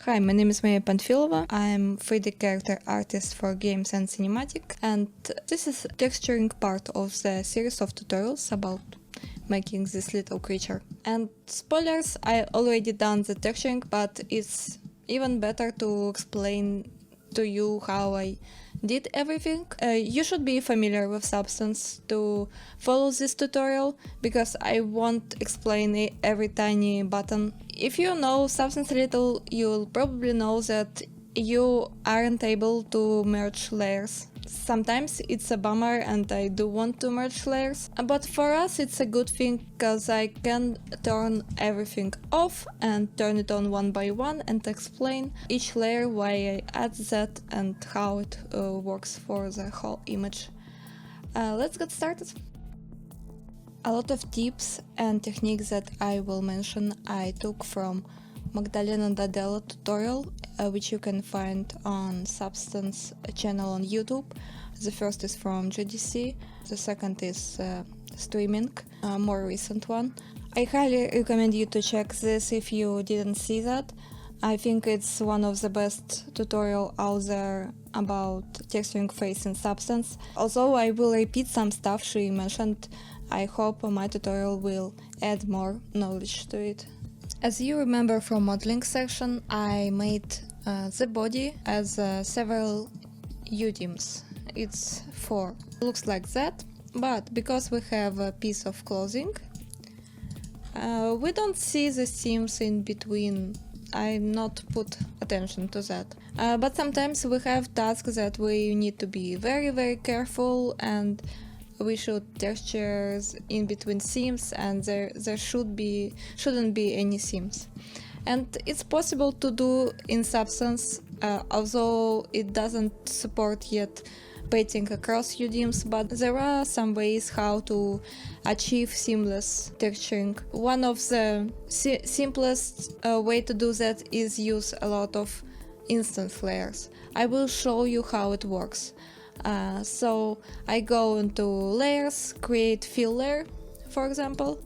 Hi, my name is Maria Panfilova. I'm 3D character artist for games and cinematic, and this is texturing part of the series of tutorials about making this little creature. And spoilers, I already done the texturing, but it's even better to explain to you how I did everything. You should be familiar with Substance to follow this tutorial, because I won't explain every tiny button. If you know Substance a little, you'll probably know that you aren't able to merge layers. Sometimes it's a bummer and I do want to merge layers, but for us it's a good thing because I can turn everything off and turn it on one by one and explain each layer, why I add that and how it works for the whole image. Let's get started. A lot of tips and techniques that I will mention I took from Magdalena Dadella tutorial, which you can find on Substance channel on YouTube. The first is from GDC, the second is streaming, a more recent one. I highly recommend you to check this if you didn't see that. I think it's one of the best tutorial out there about texturing face in Substance. Although I will repeat some stuff she mentioned, I hope my tutorial will add more knowledge to it. As you remember from modeling section, I made the body as several UDIMs. It's 4. Looks like that, but because we have a piece of clothing, we don't see the seams in between. I not put attention to that. But sometimes we have tasks that we need to be very careful, and we should textures in between seams, and there shouldn't be any seams. And it's possible to do in Substance, although it doesn't support yet painting across UDIMs, but there are some ways how to achieve seamless texturing. One of the simplest way to do that is use a lot of instance layers. I will show you how it works. So I go into layers, create fill layer, for example,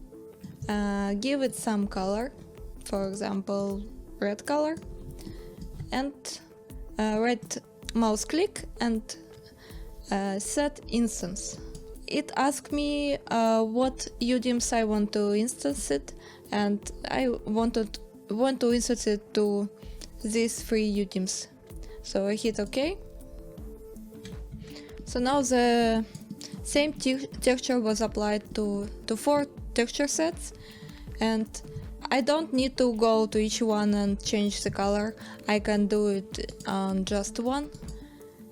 give it some color, for example red color, and right mouse click and set instance. It asks me what UDIMs I want to instance it, and I want to instance it to these 3 UDIMs. So I hit OK. So now the same texture was applied to 4 texture sets, and I don't need to go to each one and change the color. I can do it on just one,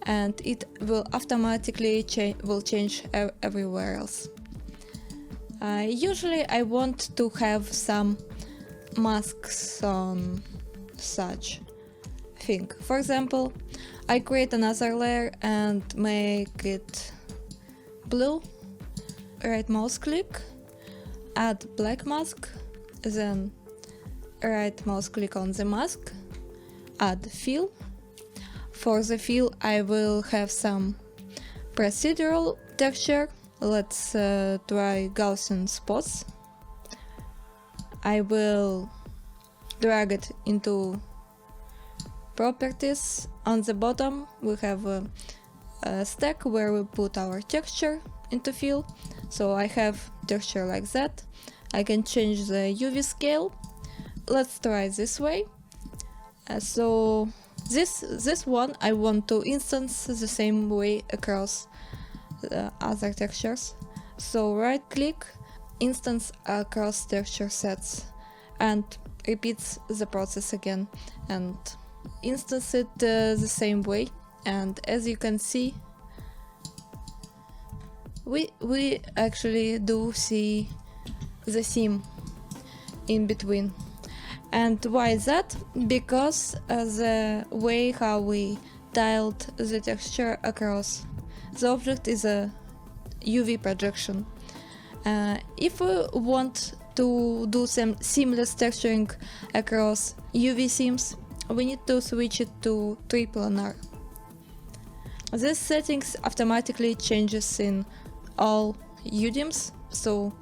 and it will automatically change everywhere else. Usually I want to have some masks on such thing. For example, I create another layer and make it blue, right mouse click, add black mask, then right mouse click on the mask, add fill. For the fill I will have some procedural texture. Let's try Gaussian spots. I will drag it into properties. On the bottom we have a stack where we put our texture into fill. So I have texture like that. I can change the UV scale. Let's try this way. So this one I want to instance the same way across the other textures. So right click, instance across texture sets, and repeats the process again and instance it the same way. And as you can see, we actually do see the seam in between. And why is that? Because the way how we tiled the texture across the object is a UV projection. If we want to do some seamless texturing across UV seams, we need to switch it to triplanar. This settings automatically changes in all UDIMs, so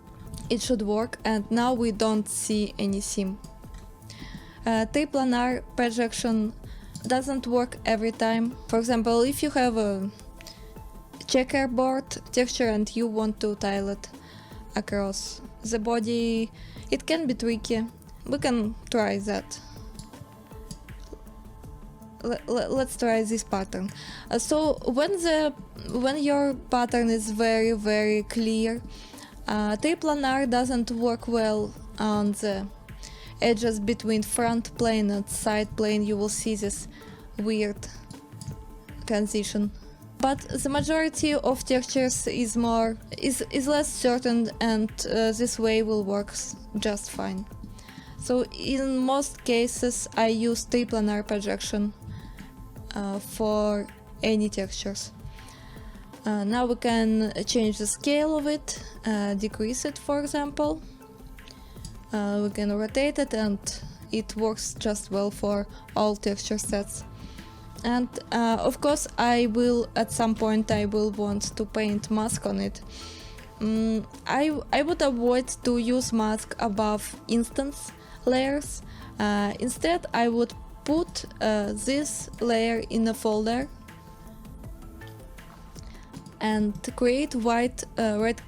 it should work, and now we don't see any seam. Triplanar projection doesn't work every time. For example, if you have a checkerboard texture and you want to tile it across the body, it can be tricky. We can try that. Let's try this pattern. So when your pattern is very clear, triplanar doesn't work well on the edges between front plane and side plane. You will see this weird transition. But the majority of textures is less certain, and this way will work just fine. So in most cases I use triplanar projection for any textures. Now we can change the scale of it, decrease it, for example. We can rotate it, and it works just well for all texture sets. And of course at some point I will want to paint mask on it. I would avoid to use mask above instance layers. Instead I would put this layer in a folder and create right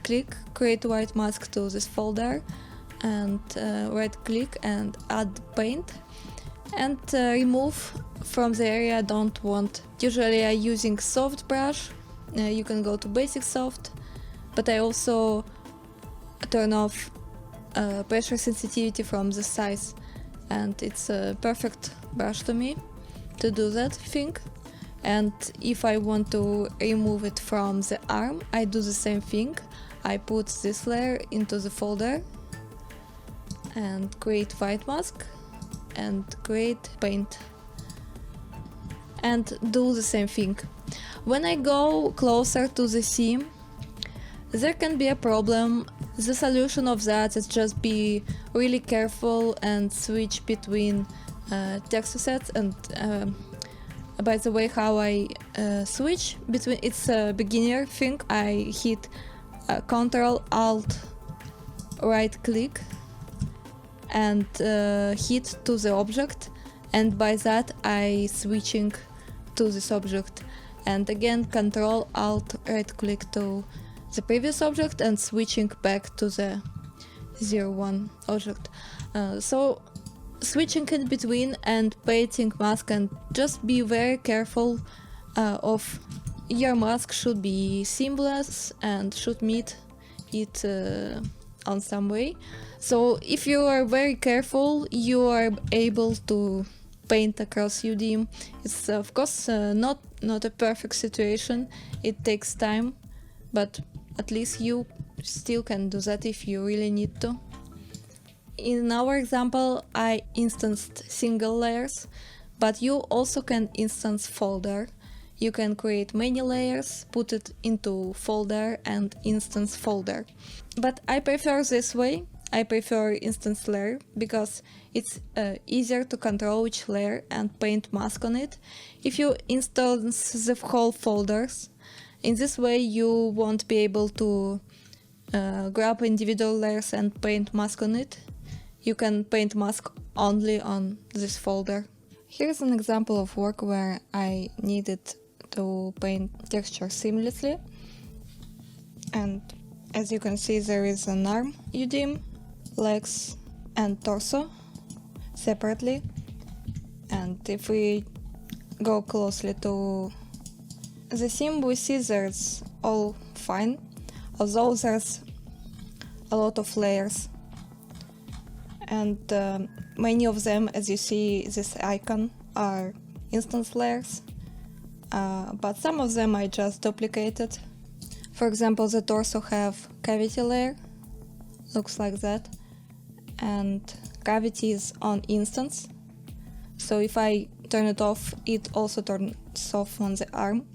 click, create white mask to this folder, and right click and add paint, and remove from the area I don't want. Usually I'm using soft brush. You can go to basic soft, but I also turn off pressure sensitivity from the size, and it's a perfect brush to me to do that thing. And if I want to remove it from the arm, I do the same thing. I put this layer into the folder and create white mask and create paint, and do the same thing. When I go closer to the seam, there can be a problem. The solution of that is just be really careful and switch between texture sets. And by the way, how I switch between, it's a beginner thing. I hit Ctrl Alt right click and hit to the object, and by that I switching to this object, and again Ctrl Alt right click to the previous object and switching back to the 01 object. So switching in between and painting mask, and just be very careful of your mask should be seamless and should meet it on some way. So if you are very careful, you are able to paint across UDIM. It's of course not a perfect situation. It takes time, but at least you still can do that if you really need to. In our example, I instanced single layers, but you also can instance folder. You can create many layers, put it into folder and instance folder. But I prefer this way. I prefer instance layer because it's easier to control which layer and paint mask on it. If you instance the whole folders, in this way you won't be able to grab individual layers and paint mask on it. You can paint mask only on this folder. Here's an example of work where I needed to paint texture seamlessly. And as you can see, there is an arm UDIM, legs and torso separately. And if we go closely to the seam, we see there's all fine, although there's a lot of layers. And many of them, as you see this icon, are instance layers, but some of them I just duplicated. For example, the torso have cavity layer, looks like that, and cavity is on instance. So if I turn it off, it also turns off on the arm.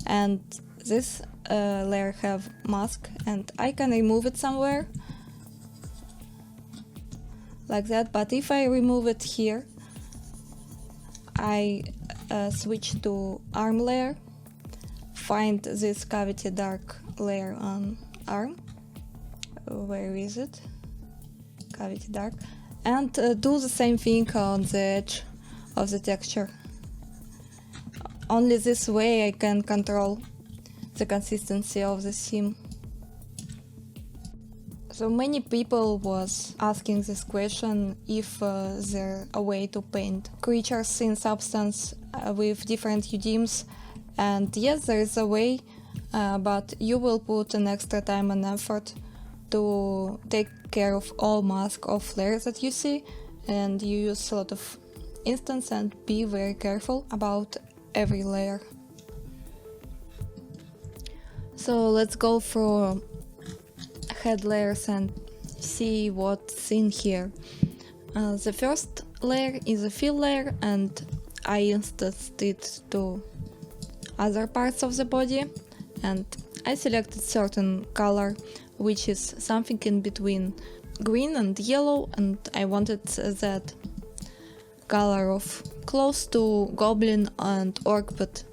And this layer have mask, and I can remove it somewhere like that. But if I remove it here, I switch to arm layer, find this cavity dark layer on arm. Where is it? Cavity dark. And do the same thing on the edge of the texture. Only this way I can control the consistency of the theme. So many people was asking this question if there a way to paint creatures in Substance with different UDIMs, and yes, there is a way, but you will put an extra time and effort to take care of all mask of layers that you see, and you use a lot of instance and be very careful about every layer. So let's go through head layers and see what's in here. The first layer is a fill layer, and I instanced it to other parts of the body, and I selected certain color which is something in between green and yellow, and I wanted that color of close to goblin and orc, but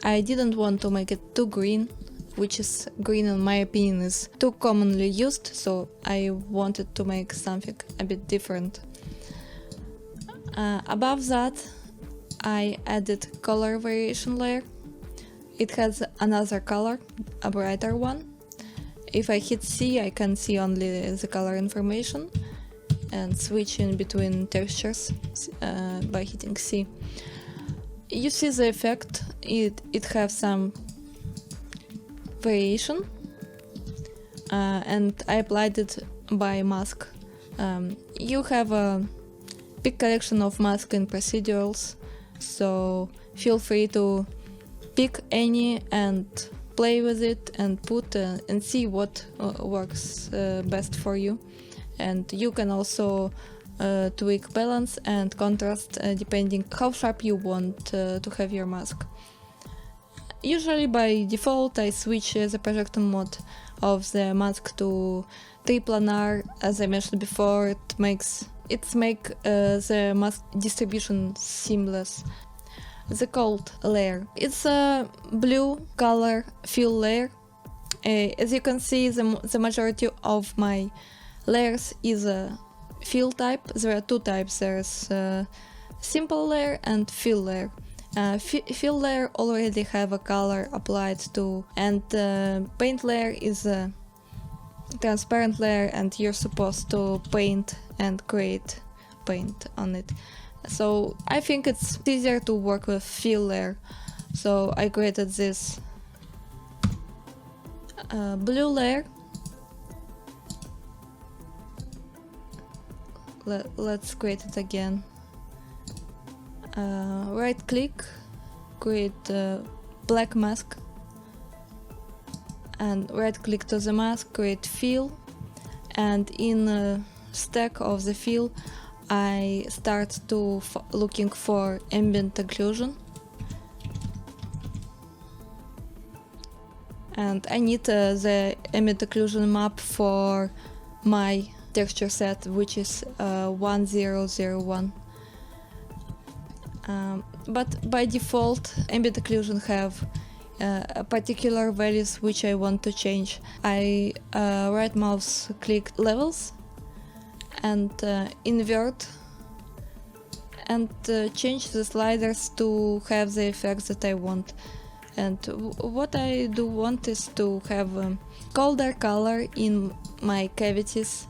I didn't want to make it too green, which is green in my opinion is too commonly used, so I wanted to make something a bit different. Above that I added color variation layer. It has another color, a brighter one. If I hit C, I can see only the color information and switch in between textures by hitting C. You see the effect, it has some variation, and I applied it by mask. You have a big collection of masks and procedurals, so feel free to pick any and play with it and put and see what works best for you. And you can also tweak balance and contrast depending how sharp you want to have your mask. Usually by default I switch the projection mode of the mask to triplanar. As I mentioned before, it makes the mask distribution seamless. The cold layer, it's a blue color fill layer. As you can see, the majority of my layers is a fill type. There are two types, there's simple layer and fill layer. Fill layer already have a color applied to, and paint layer is a transparent layer, and you're supposed to paint and create paint on it. So I think it's easier to work with fill layer, so I created this blue layer. Let's create it again. Right click, create black mask, and right click to the mask, create fill, and in stack of the fill I start to looking for ambient occlusion, and I need the ambient occlusion map for my texture set, which is 1001. But by default ambient occlusion have particular values which I want to change. I right mouse click levels and invert and change the sliders to have the effects that I want. And what I do want is to have colder color in my cavities,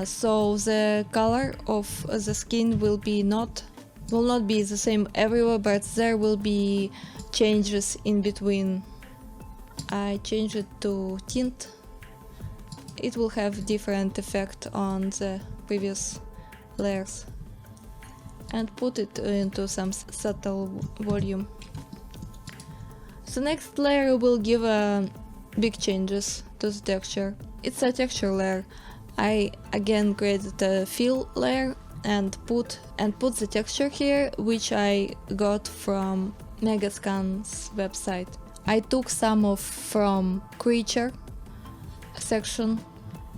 so the color of the skin will not be the same everywhere, but there will be changes in between. I change it to tint. It will have different effect on the previous layers, and put it into some subtle volume. The next layer will give big changes to the texture. It's a texture layer. I again created a fill layer and put the texture here, which I got from Megascan's website. I took some from creature section,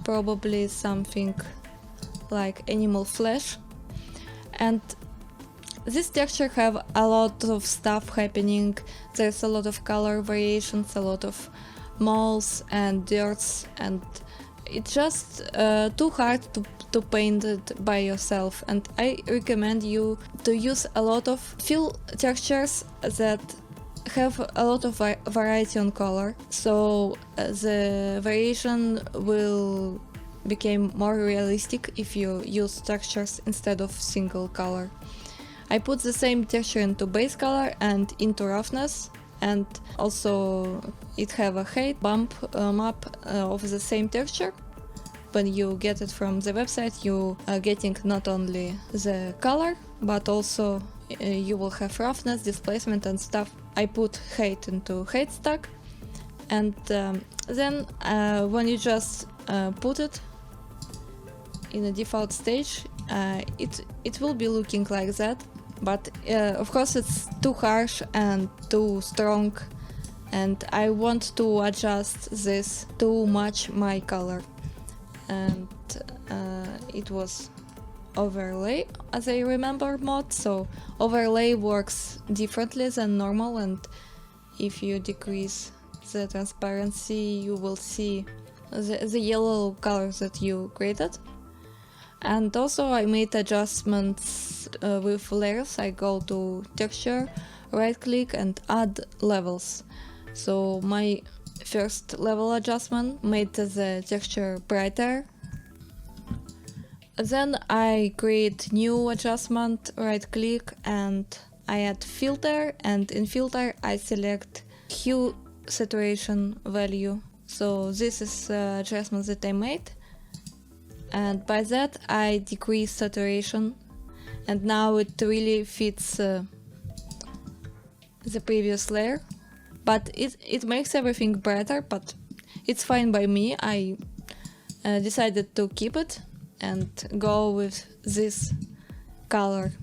probably something like animal flesh, and this texture have a lot of stuff happening. There's a lot of color variations, a lot of moles and dirts and it's just too hard to paint it by yourself, and I recommend you to use a lot of fill textures that have a lot of variety on color, so the variation will become more realistic if you use textures instead of single color. I put the same texture into base color and into roughness, and also it have a height bump map of the same texture. When you get it from the website, you are getting not only the color, but also you will have roughness, displacement and stuff. I put height into height stack, and then when you just put it in a default stage, it will be looking like that. But of course it's too harsh and too strong, and I want to adjust this to match my color. And it was overlay, as I remember, mod, so overlay works differently than normal, and if you decrease the transparency you will see the yellow colors that you created. And also I made adjustments with layers. I go to texture, right click and add levels. So my first level adjustment made the texture brighter. Then I create new adjustment, right click and I add filter, and in filter I select hue saturation value. So this is adjustment that I made, and by that I decrease saturation, and now it really fits the previous layer. But it makes everything brighter, but it's fine by me. I decided to keep it and go with this color.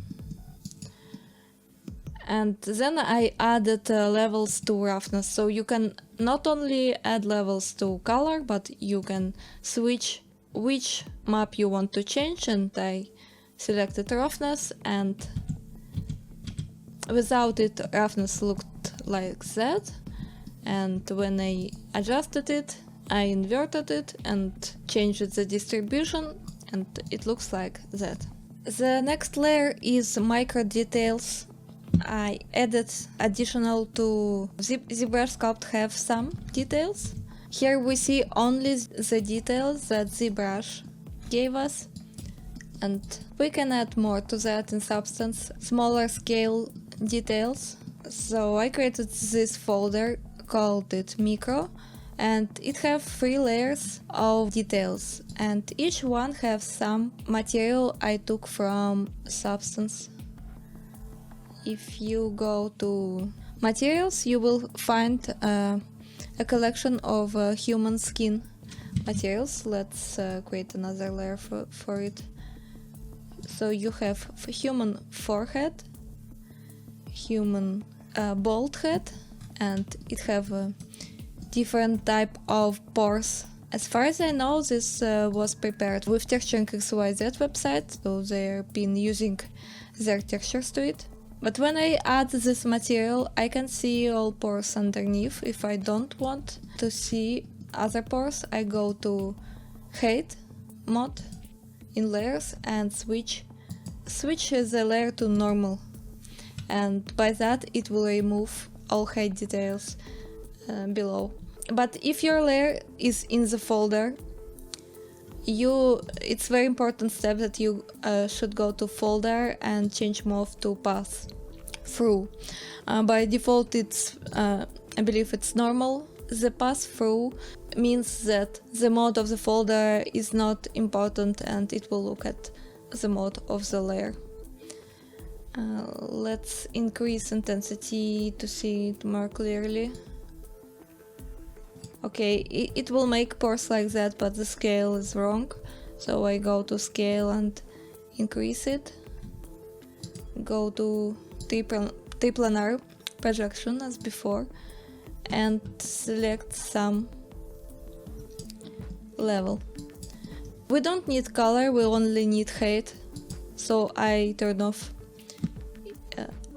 And then I added levels to roughness, so you can not only add levels to color, but you can switch which map you want to change, and I selected roughness, and without it roughness looked like that, and when I adjusted it I inverted it and changed the distribution, and it looks like that. The next layer is micro details. I added additional to ZBrush Sculpt have some details. Here we see only the details that ZBrush gave us, and we can add more to that in Substance, smaller scale details. So I created this folder, called it Micro, and it have 3 layers of details, and each one have some material I took from Substance. If you go to materials, you will find a collection of human skin materials. Let's create another layer for it. So you have human forehead, human bald head, and it have a different type of pores. As far as I know, this was prepared with Texturing XYZ website, so they've been using their textures to it. But when I add this material, I can see all pores underneath. If I don't want to see other pores, I go to Height mode in layers and switch the layer to normal, and by that it will remove all height details below. But if your layer is in the folder, it's very important step that you should go to folder and change mode to pass through. By default it's I believe it's normal. The pass through means that the mode of the folder is not important and it will look at the mode of the layer. Let's increase intensity to see it more clearly. Okay, it will make pores like that, but the scale is wrong. So I go to scale and increase it. Go to triplanar projection as before and select some level. We don't need color, we only need height. So I turn off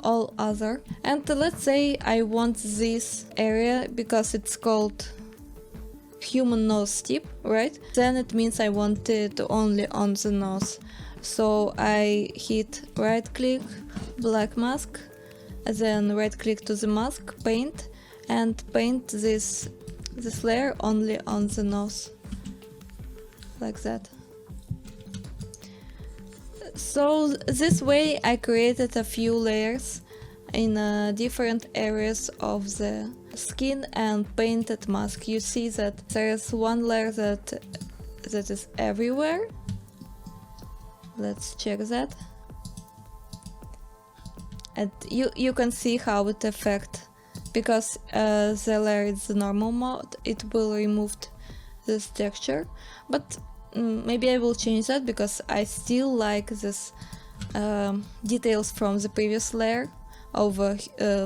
all other. And let's say I want this area, because it's called human nose tip, right? Then it means I want it only on the nose. So I hit right click, black mask, then right click to the mask, paint, and paint this layer only on the nose, like that. So this way I created a few layers in different areas of the skin and painted mask. You see that there is one layer that is everywhere. Let's check that. And you can see how it affects, because the layer is the normal mode, it will remove this texture. But maybe I will change that, because I still like this details from the previous layer of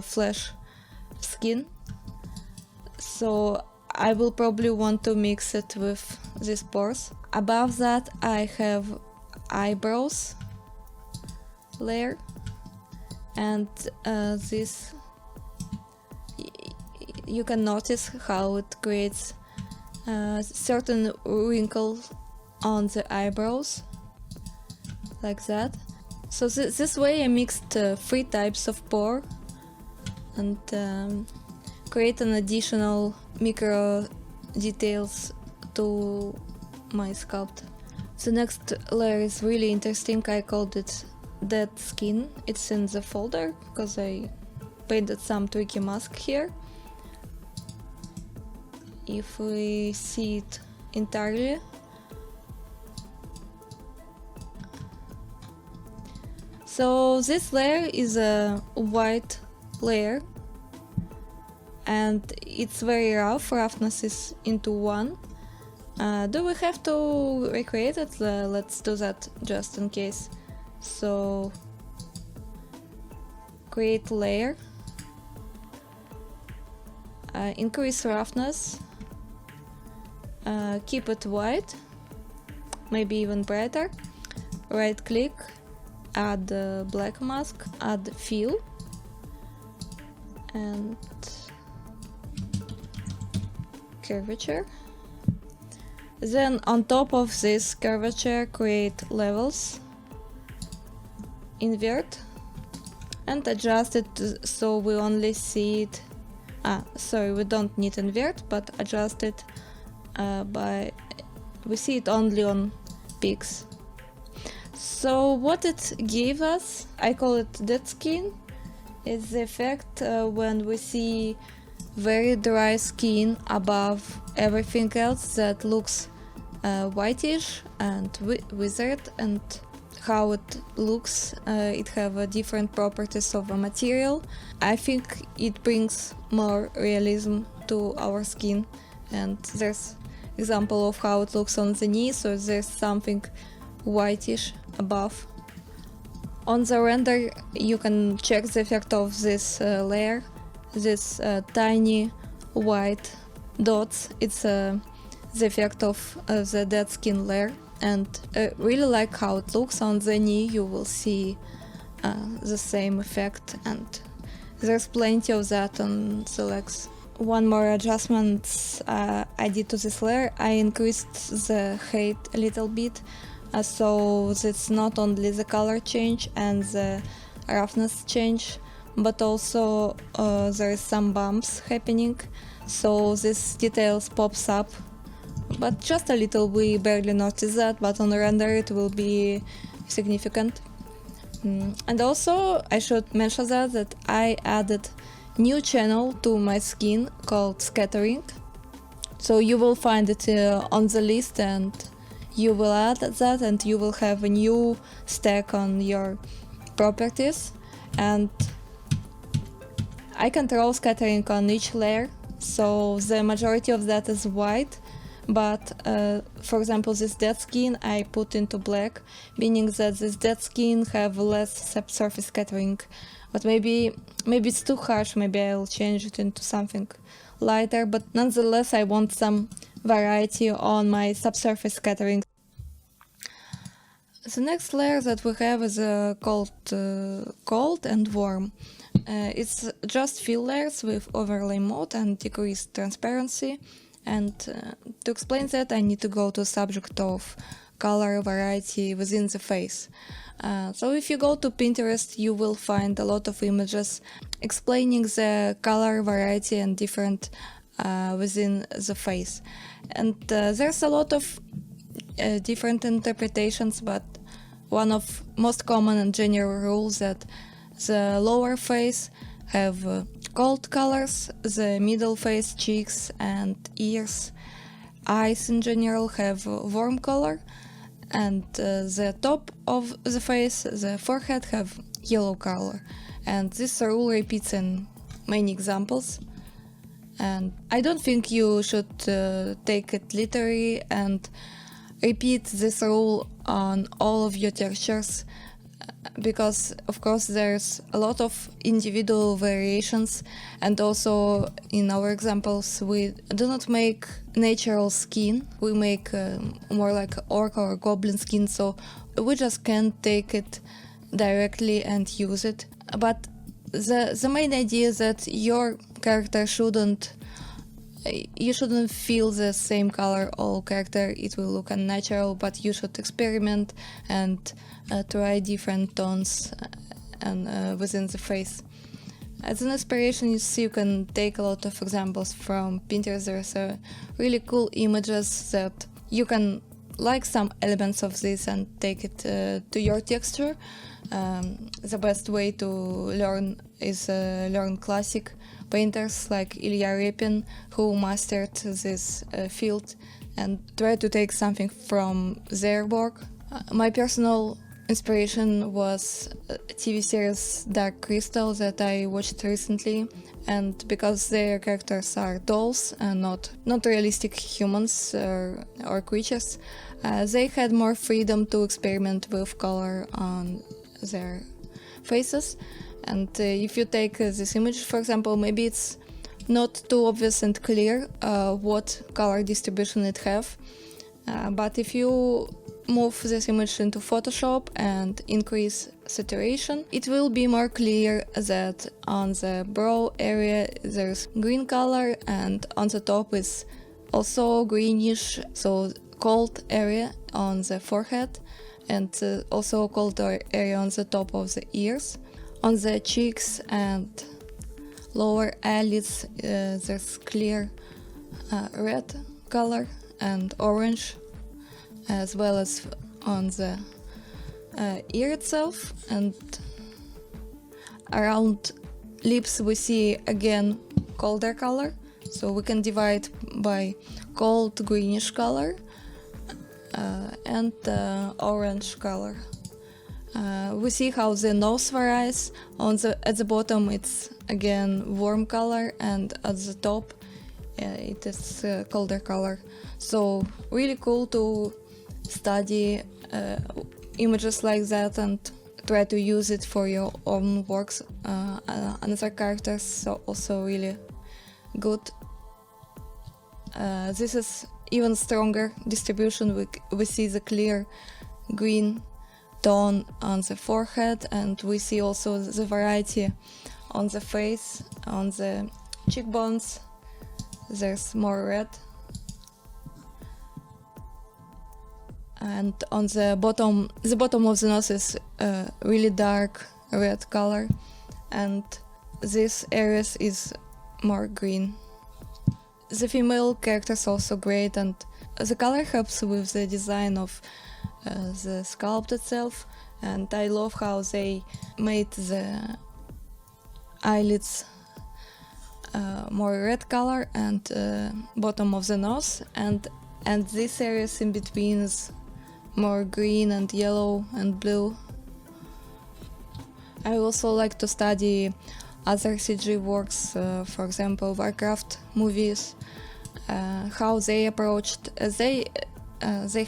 flesh skin. So I will probably want to mix it with these pores. Above that I have eyebrows layer, and this, you can notice how it creates certain wrinkles on the eyebrows, like that. So this way I mixed 3 types of pore and create an additional micro details to my sculpt. The next layer is really interesting. I called it Dead Skin. It's in the folder because I painted some tricky mask here. If we see it entirely, so this layer is a white layer and it's very rough. Roughness is into 1. Do we have to recreate it? Let's do that just in case. So create layer, increase roughness, keep it white, maybe even brighter, right click, add black mask, add fill, and curvature. Then on top of this curvature create levels, invert, and adjust it so we only see it. Sorry, we don't need invert, but adjust it we see it only on peaks. So what it gave us, I call it dead skin, is the effect when we see very dry skin above everything else that looks whitish and withered, and how it looks. It have different properties of a material. I think it brings more realism to our skin, and there's example of how it looks on the knee, so there's something whitish above. On the render you can check the effect of this layer, this tiny white dots. It's the effect of the dead skin layer, and really like how it looks on the knee. You will see the same effect, and there's plenty of that on the legs. One more adjustment I did to this layer, I increased the height a little bit, so it's not only the color change and the roughness change, but also there is some bumps happening, so this details pops up, but just a little. We barely notice that, but on render it will be significant. And also I should mention that I added new channel to my skin called scattering, so you will find it on the list, and you will add that and you will have a new stack on your properties. And I control scattering on each layer, so the majority of that is white, but for example this dead skin I put into black, meaning that this dead skin have less subsurface scattering. But maybe it's too harsh, maybe I'll change it into something lighter, but nonetheless I want some variety on my subsurface scattering. The next layer that we have is called cold and warm. It's just fill layers with overlay mode and decreased transparency, And to explain that, I need to go to the subject of color variety within the face. So if you go to Pinterest, you will find a lot of images explaining the color variety and different within the face. And there's a lot of different interpretations, but one of most common and general rules that the lower face have cold colors, the middle face, cheeks and ears, eyes in general have warm color, and the top of the face, the forehead, have yellow color. And this rule repeats in many examples. And I don't think you should take it literally and repeat this rule on all of your textures, because of course there's a lot of individual variations, and also in our examples we do not make natural skin, we make more like orc or goblin skin, so we just can't take it directly and use it. But the main idea is that your character shouldn't feel the same color all character, it will look unnatural, but you should experiment and try different tones and within the face. As an inspiration, you can take a lot of examples from Pinterest. There's really cool images that you can like some elements of this and take it to your texture. The best way to learn is learn classic painters like Ilya Repin, who mastered this field, and try to take something from their work. My personal inspiration was a TV series Dark Crystal that I watched recently, and because their characters are dolls and not realistic humans or creatures, they had more freedom to experiment with color on their faces. And if you take this image, for example, maybe it's not too obvious and clear what color distribution it have, but if you move this image into Photoshop and increase saturation, it will be more clear that on the brow area there's green color, and on the top is also greenish, so cold area on the forehead, and also cold area on the top of the ears. On the cheeks and lower eyelids there's clear red color and orange, as well as on the ear itself. And around lips we see again colder color, so we can divide by cold greenish color and orange color. We see how the nose varies. At the bottom it's again warm color, and at the top it is colder color. So really cool to study images like that and try to use it for your own works. Another characters so also really good. This is even stronger distribution. We see the clear green tone on the forehead, and we see also the variety on the face. On the cheekbones there's more red, and on the bottom of the nose is really dark red color, and this areas is more green. The female characters also great, and the color helps with the design of the sculpt itself, and I love how they made the eyelids more red color and bottom of the nose, and this areas in between is more green and yellow and blue. I also like to study other CG works, for example Warcraft movies, how they approached. They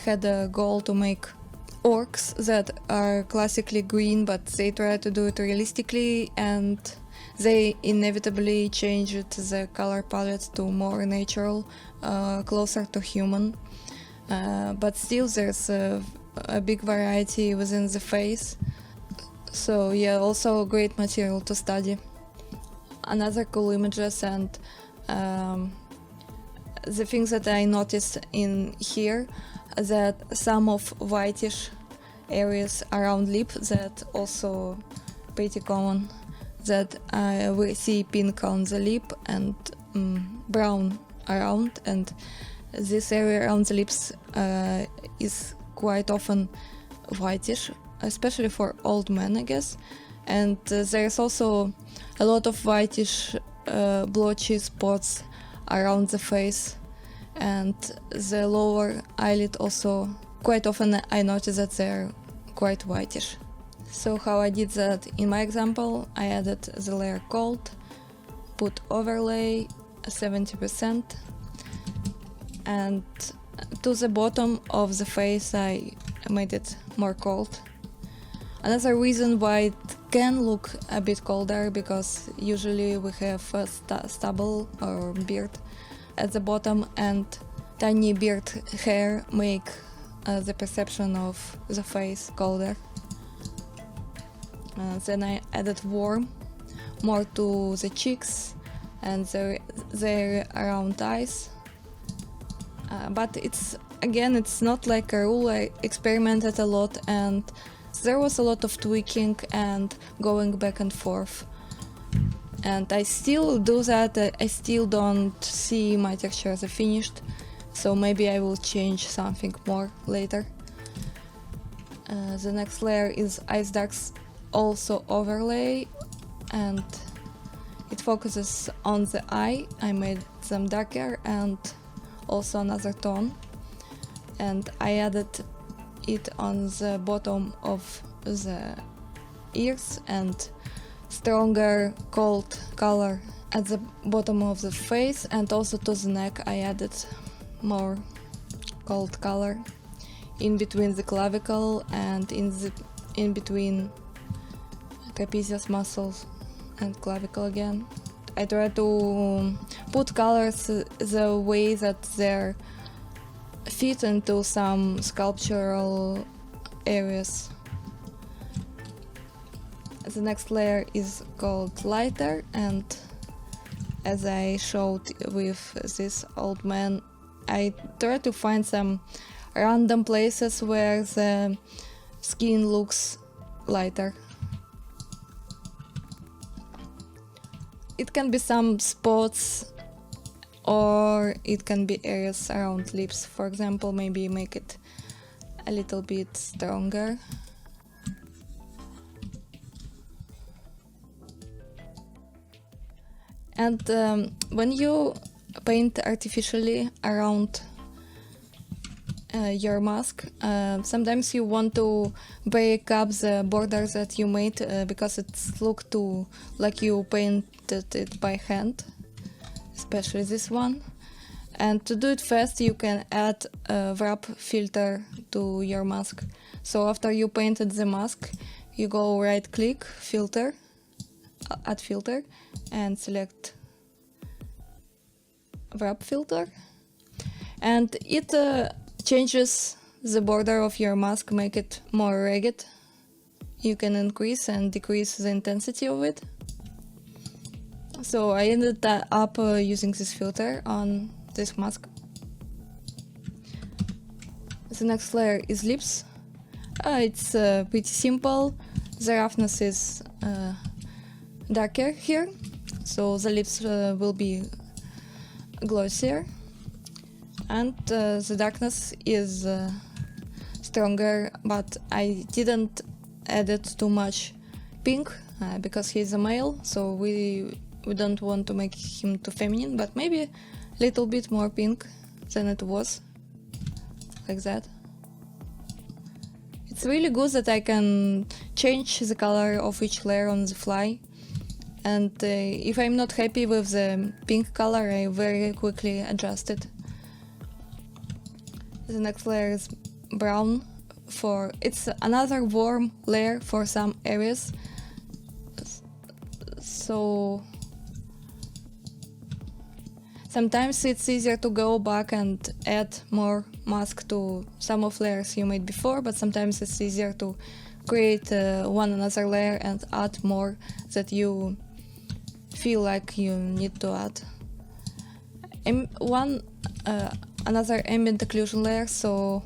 had a goal to make orcs that are classically green, but they try to do it realistically, and they inevitably changed the color palette to more natural, closer to human. But still there's a big variety within the face. So yeah, also a great material to study. Another cool images, and the things that I noticed in here, that some of whitish areas around lip, that also pretty common, that we see pink on the lip and brown around, and this area around the lips is quite often whitish, especially for old men, I guess. And there's also a lot of whitish blotchy spots around the face, and the lower eyelid also quite often I notice that they're quite whitish. So how I did that in my example, I added the layer cold, put overlay 70%, and to the bottom of the face I made it more cold. Another reason why it can look a bit colder, because usually we have a stubble or beard at the bottom, and tiny beard hair make the perception of the face colder. Then I added warm more to the cheeks and the area around eyes. But it's not like a rule. I experimented a lot, and there was a lot of tweaking and going back and forth. And I still do that. I still don't see my texture as finished, so maybe I will change something more later. The next layer is Ice Darks, also overlay, and it focuses on the eye. I made them darker and also another tone, and I added it on the bottom of the ears and stronger cold color at the bottom of the face, and also to the neck I added more cold color in between the clavicle and in between trapezius muscles and clavicle again. I try to put colors the way that they're fit into some sculptural areas. The next layer is called lighter, and as I showed with this old man, I try to find some random places where the skin looks lighter. It can be some spots, or it can be areas around lips. For example, maybe make it a little bit stronger. And when you paint artificially around your mask, sometimes you want to break up the borders that you made because it looks too like you painted it by hand, especially this one. And to do it fast, you can add a wrap filter to your mask. So after you painted the mask, you go right click, filter, add filter, and select wrap filter, and it changes the border of your mask, make it more ragged. You can increase and decrease the intensity of it. So I ended up using this filter on this mask. The next layer is lips. It's pretty simple. The roughness is darker here, so the lips will be glossier, and the darkness is stronger, but I didn't add it too much pink because he's a male, so we don't want to make him too feminine, but maybe a little bit more pink than it was, like that. It's really good that I can change the color of each layer on the fly. And if I'm not happy with the pink color, I very quickly adjust it. The next layer is brown. It's another warm layer for some areas. So sometimes it's easier to go back and add more mask to some of layers you made before, but sometimes it's easier to create one another layer and add more that you feel like you need to add. another ambient occlusion layer, so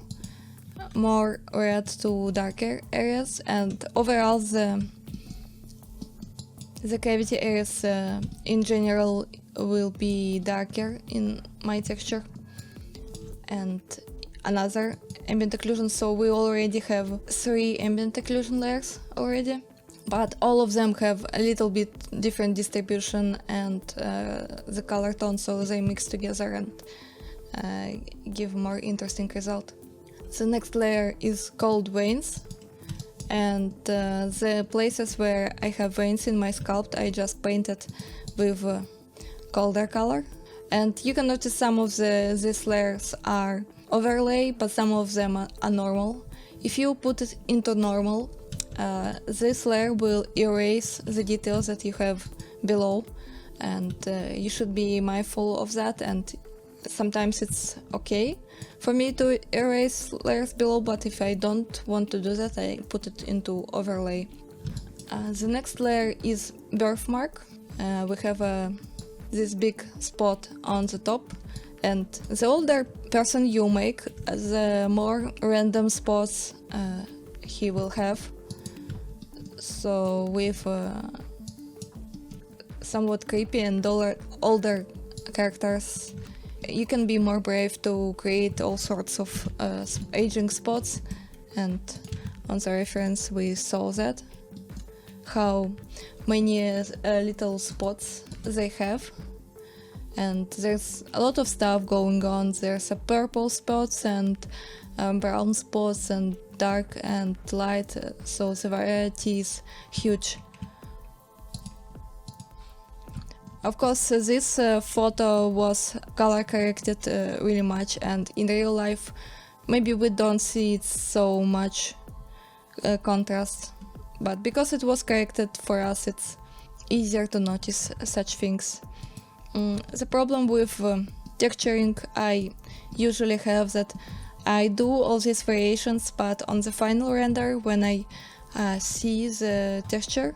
more red to darker areas, and overall the cavity areas in general will be darker in my texture. And another ambient occlusion, so we already have 3 ambient occlusion layers already, but all of them have a little bit different distribution and the color tone, so they mix together and give more interesting result. The next layer is called veins, and the places where I have veins in my sculpt I just painted with colder color. And you can notice some of these layers are overlay, but some of them are normal. If you put it into normal, this layer will erase the details that you have below, and you should be mindful of that. And sometimes it's okay for me to erase layers below, but if I don't want to do that, I put it into overlay. The next layer is birthmark. We have this big spot on the top, and the older person you make, the more random spots he will have. So with somewhat creepy and older characters, you can be more brave to create all sorts of aging spots, and on the reference we saw that, how many little spots they have. And there's a lot of stuff going on. There's a purple spots and brown spots and dark and light, so the variety is huge. Of course, this photo was color corrected really much, and in real life maybe we don't see it so much contrast, but because it was corrected for us, it's easier to notice such things. The problem with texturing I usually have that I do all these variations, but on the final render, when I see the texture,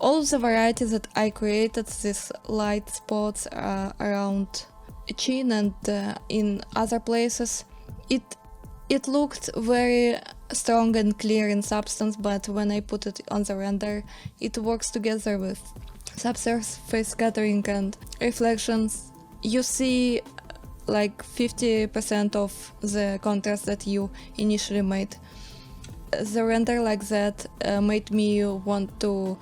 all of the varieties that I created, these light spots around chin and in other places, it looked very strong and clear in Substance, but when I put it on the render, it works together with subsurface scattering and reflections. You see like 50% of the contrast that you initially made. The render like that made me want to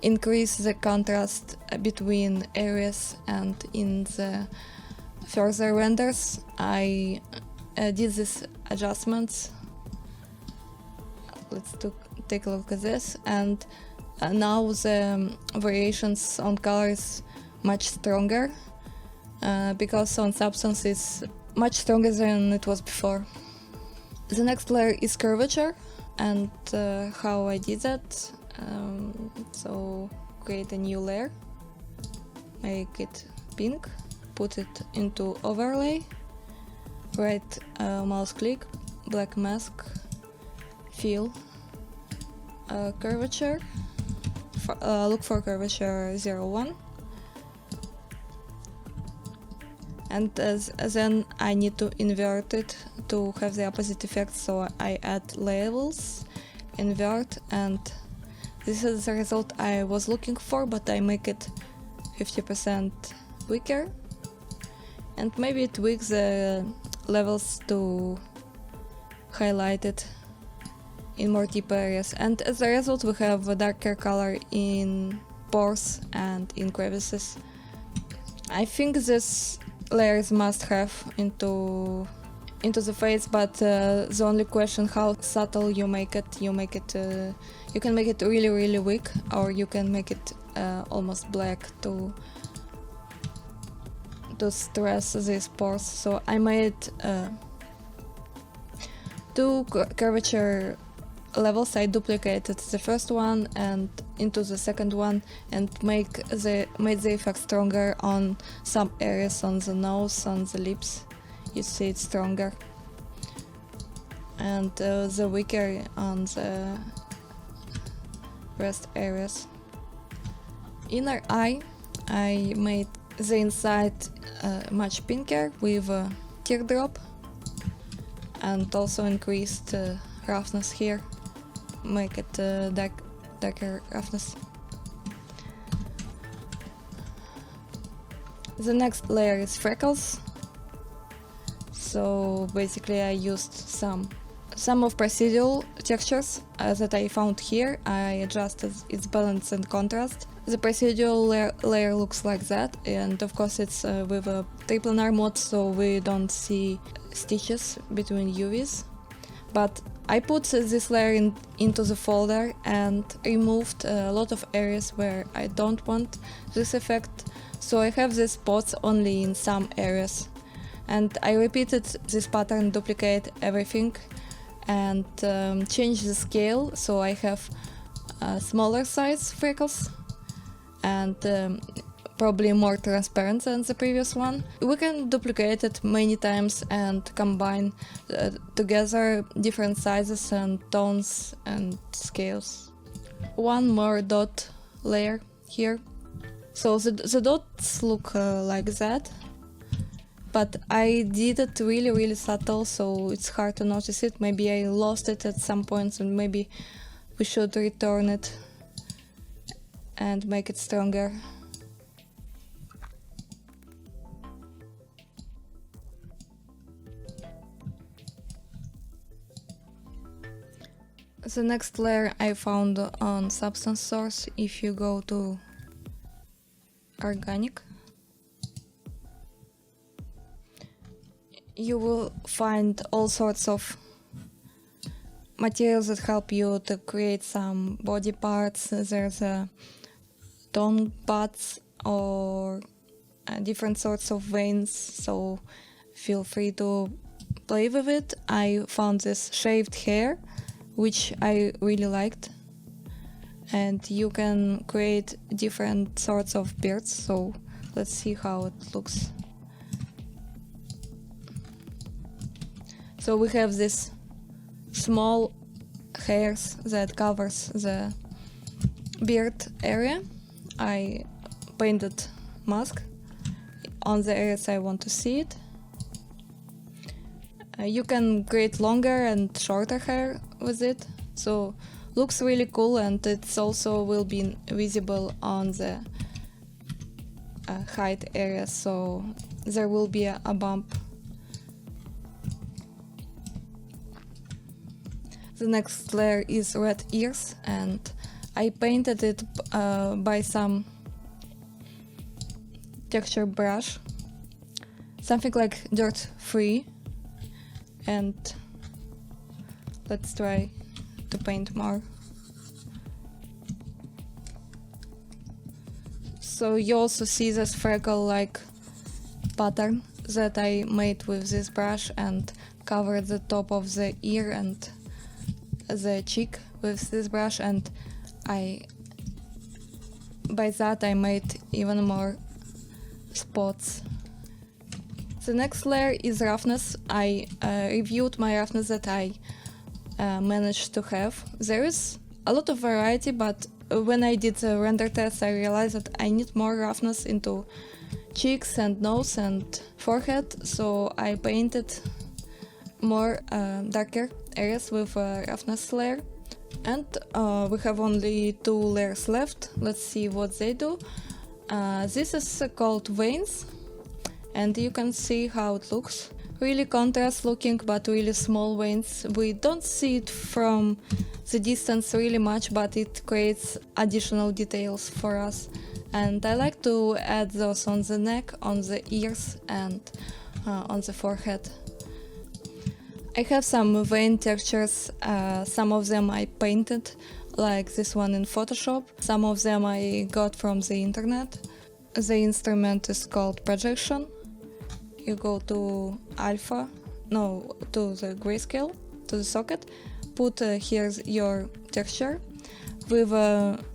increase the contrast between areas, and in the further renders I did these adjustments. Let's take a look at this, and now the variations on color is much stronger because on Substance is much stronger than it was before. The next layer is curvature, and how I did that. So create a new layer, make it pink, put it into overlay, right mouse click, black mask, fill, curvature, look for curvature 01, and then I need to invert it to have the opposite effect, so I add levels, invert, and this is the result I was looking for, but I make it 50% weaker, and maybe tweak the levels to highlight it in more deep areas, and as a result we have a darker color in pores and in crevices. I think this layer is must have into the face, but the only question how subtle you make it. You can make it really weak, or you can make it almost black to stress these pores. So I made two curvature levels. I duplicated the first one and into the second one, and made the effect stronger on some areas, on the nose, on the lips. You see it stronger, and the weaker on the rest areas. Inner eye, I made the inside much pinker with a teardrop, and also increased roughness here, make it darker roughness. The next layer is freckles. So basically I used some of procedural textures that I found here. I adjusted its balance and contrast. The procedural layer looks like that, and of course it's with a triplanar mode, so we don't see stitches between UVs. But I put this layer into the folder and removed a lot of areas where I don't want this effect, so I have these spots only in some areas. And I repeated this pattern, duplicate everything, and change the scale, so I have smaller size freckles and probably more transparent than the previous one. We can duplicate it many times and combine together different sizes and tones and scales. One more dot layer here. So the dots look like that, but I did it really subtle, so it's hard to notice it. Maybe I lost it at some points, and maybe we should return it and make it stronger. The next layer I found on Substance Source. If you go to Organic, you will find all sorts of materials that help you to create some body parts. There's tone pads or different sorts of veins, so feel free to play with it. I found this shaved hair, which I really liked, and you can create different sorts of beards, so let's see how it looks. So we have this small hairs that covers the beard area. I painted mask on the areas I want to see it. You can create longer and shorter hair with it, so looks really cool, and it's also will be visible on the height area, so there will be a bump. The next layer is red ears, and I painted it by some texture brush, something like dirt free, and let's try to paint more. So you also see this freckle-like pattern that I made with this brush and covered the top of the ear and the cheek with this brush, and by that I made even more spots. The next layer is roughness. I reviewed my roughness that I managed to have. There is a lot of variety, but when I did the render test, I realized that I need more roughness into cheeks and nose and forehead, so I painted more darker areas with a roughness layer. And we have only 2 layers left. Let's see what they do. This is called veins, and you can see how it looks. Really contrast looking, but really small veins. We don't see it from the distance really much, but it creates additional details for us. And I like to add those on the neck, on the ears, and on the forehead. I have some vein textures. Some of them I painted, like this one in Photoshop. Some of them I got from the internet. The instrument is called projection. You go to to the grayscale, to the socket, put here's your texture. With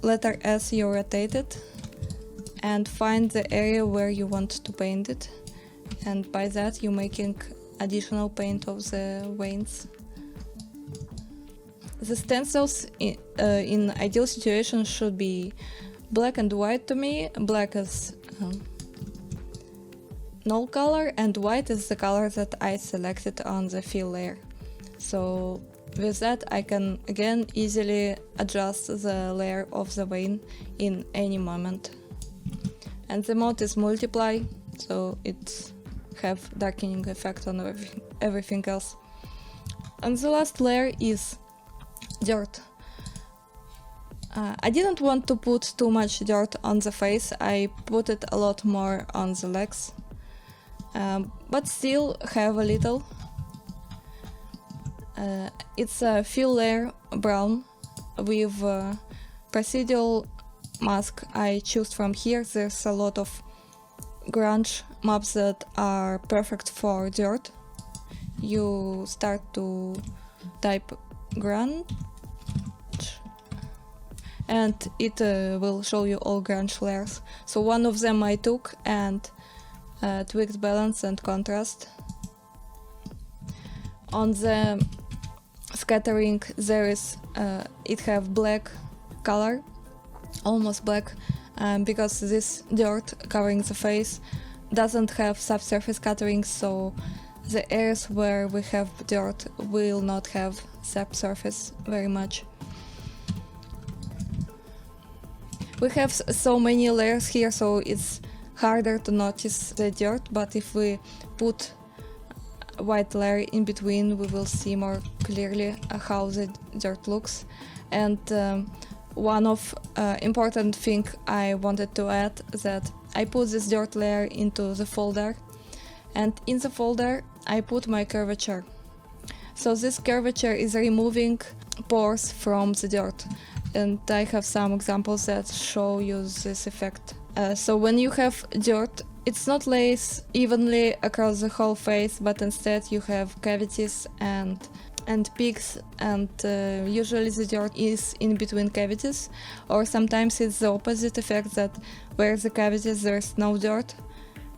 letter S you rotate it and find the area where you want to paint it, and by that you're making additional paint of the veins. The stencils in ideal situation should be black and white to me. Black is null color, and white is the color that I selected on the fill layer. So with that I can again easily adjust the layer of the vein in any moment. And the mode is multiply, so it have darkening effect on everything else. And the last layer is dirt. I didn't want to put too much dirt on the face, I put it a lot more on the legs, but still have a little. It's a fill layer brown with procedural mask I choose from here. There's a lot of grunge maps that are perfect for dirt. You start to type grunge and it will show you all grunge layers. So one of them I took and tweaked balance and contrast. On the scattering there is it have black color, almost black, because this dirt covering the face doesn't have subsurface scattering, so the areas where we have dirt will not have subsurface very much. We have so many layers here, so it's harder to notice the dirt, but if we put a white layer in between we will see more clearly how the dirt looks. And one of important thing I wanted to add, that I put this dirt layer into the folder, and in the folder I put my curvature. So this curvature is removing pores from the dirt, and I have some examples that show you this effect. So when you have dirt, it's not lays evenly across the whole face, but instead you have cavities and peaks, and usually the dirt is in between cavities, or sometimes it's the opposite effect, that where the cavities there's no dirt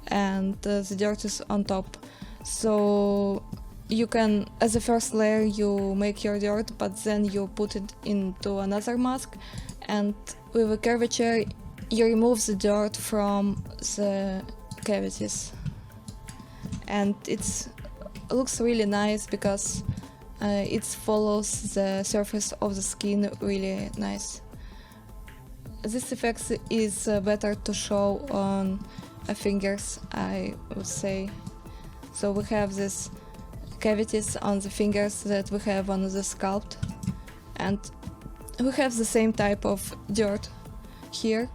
and the dirt is on top. So you can, as a first layer, you make your dirt, but then you put it into another mask, and with a curvature you remove the dirt from the cavities, and it looks really nice because it follows the surface of the skin really nice. This effect is better to show on fingers, I would say. So we have these cavities on the fingers that we have on the sculpt, and we have the same type of dirt here,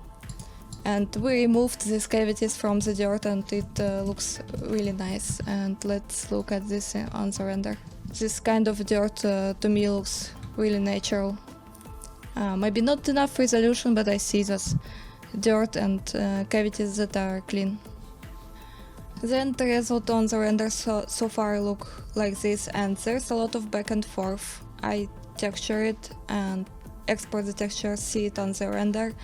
and we removed these cavities from the dirt, and it looks really nice. And let's look at this on the render. This kind of dirt to me looks really natural. Maybe not enough resolution, but I see this dirt and cavities that are clean. The end result on the render so far look like this, and there's a lot of back and forth. I texture it and export the texture, see it on the render,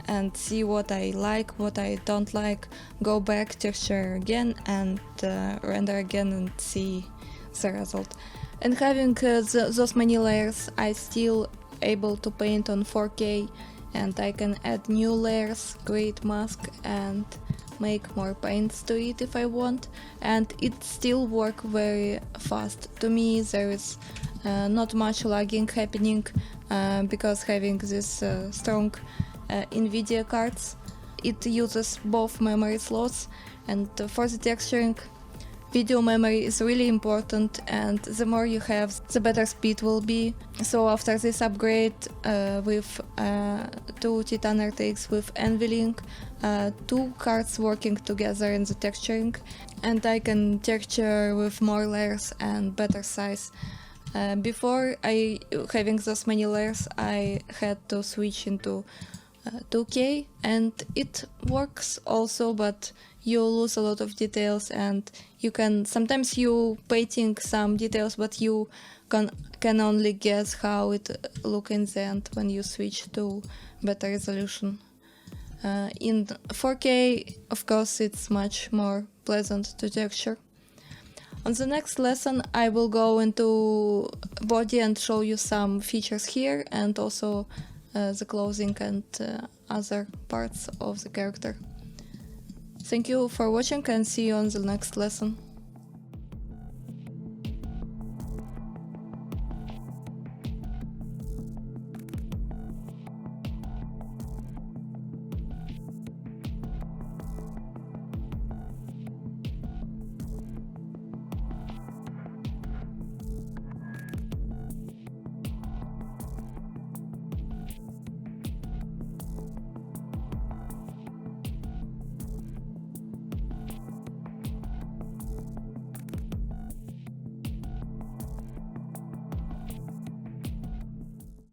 and see what I like, what I don't like, go back, texture again, and render again and see the result. And having those many layers, I still able to paint on 4K, and I can add new layers, create mask, and make more paints to it if I want, and it still work very fast. To me there is not much lagging happening because having this strong NVIDIA cards, it uses both memory slots, and for the texturing video memory is really important, and the more you have, the better speed will be. So after this upgrade with 2 Titan RTX with NVLink, 2 cards working together in the texturing, and I can texture with more layers and better size. Before having those many layers, I had to switch into 2K, and it works also, but you lose a lot of details, and you can sometimes you painting some details, but you can only guess how it look in the end when you switch to better resolution. In 4K, of course, it's much more pleasant to texture. On the next lesson I will go into body and show you some features here, and also the clothing and other parts of the character. Thank you for watching and see you on the next lesson.